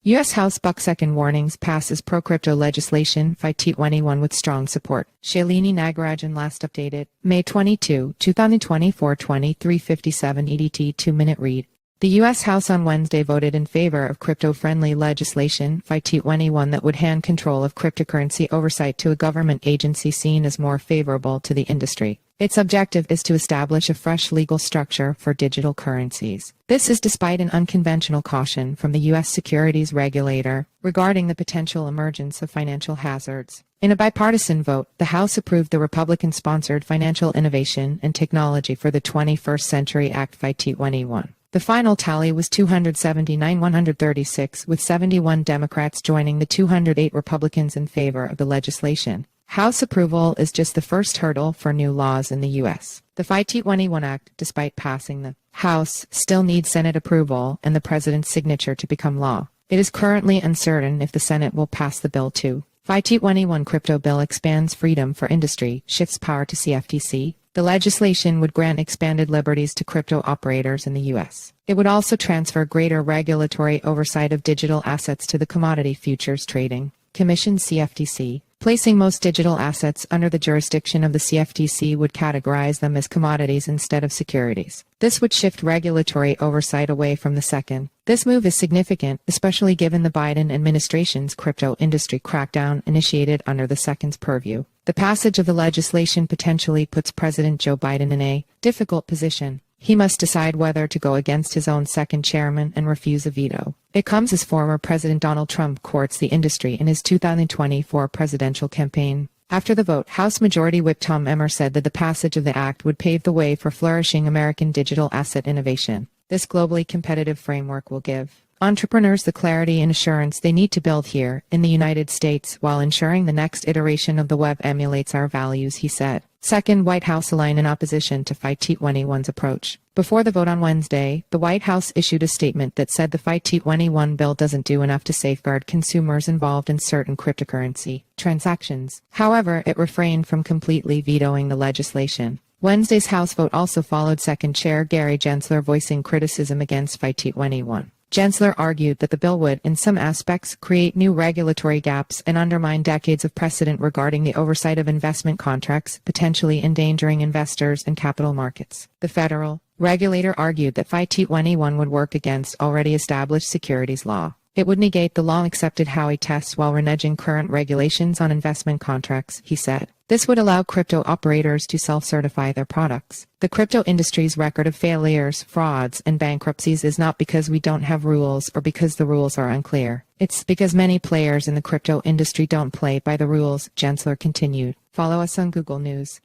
U.S. House Buck-second warnings passes pro-crypto legislation FIT21 with strong support. Shalini Nagarajan last updated, May 22, 2024 23:57 EDT 2-minute read. The U.S. House on Wednesday voted in favor of crypto-friendly legislation FIT21 that would hand control of cryptocurrency oversight to a government agency seen as more favorable to the industry. Its objective is to establish a fresh legal structure for digital currencies. This is despite an unconventional caution from the U.S. securities regulator regarding the potential emergence of financial hazards. In a bipartisan vote, the House approved the Republican-sponsored Financial Innovation and Technology for the 21st Century Act FIT21. The final tally was 279-136, with 71 Democrats joining the 208 Republicans in favor of the legislation. House approval is just the first hurdle for new laws in the U.S. The FIT21 Act, despite passing the House, still needs Senate approval and the President's signature to become law. It is currently uncertain if the Senate will pass the bill too. FIT21 crypto bill expands freedom for industry, shifts power to CFTC. The legislation would grant expanded liberties to crypto operators in the U.S. It would also transfer greater regulatory oversight of digital assets to the Commodity Futures Trading Commission (CFTC). Placing most digital assets under the jurisdiction of the CFTC would categorize them as commodities instead of securities. This would shift regulatory oversight away from the second. This move is significant, especially given the Biden administration's crypto industry crackdown initiated under the second's purview. The passage of the legislation potentially puts President Joe Biden in a difficult position. He must decide whether to go against his own second chairman and refuse a veto. It comes as former President Donald Trump courts the industry in his 2024 presidential campaign. After the vote, House Majority Whip Tom Emmer said that the passage of the act would pave the way for flourishing American digital asset innovation. This globally competitive framework will give entrepreneurs the clarity and assurance they need to build here in the United States while ensuring the next iteration of the web emulates our values, he said. Second, White House aligned in opposition to FIT21's approach. Before the vote on Wednesday, the White House issued a statement that said the FIT21 bill doesn't do enough to safeguard consumers involved in certain cryptocurrency transactions. However, it refrained from completely vetoing the legislation. Wednesday's House vote also followed Second Chair Gary Gensler voicing criticism against FIT21. Gensler argued that the bill would, in some aspects, create new regulatory gaps and undermine decades of precedent regarding the oversight of investment contracts, potentially endangering investors and capital markets. The federal regulator argued that FIT21 would work against already established securities law. It would negate the long-accepted Howey test while reneging current regulations on investment contracts, he said. This would allow crypto operators to self-certify their products. The crypto industry's record of failures, frauds, and bankruptcies is not because we don't have rules or because the rules are unclear. It's because many players in the crypto industry don't play by the rules, Gensler continued. Follow us on Google News.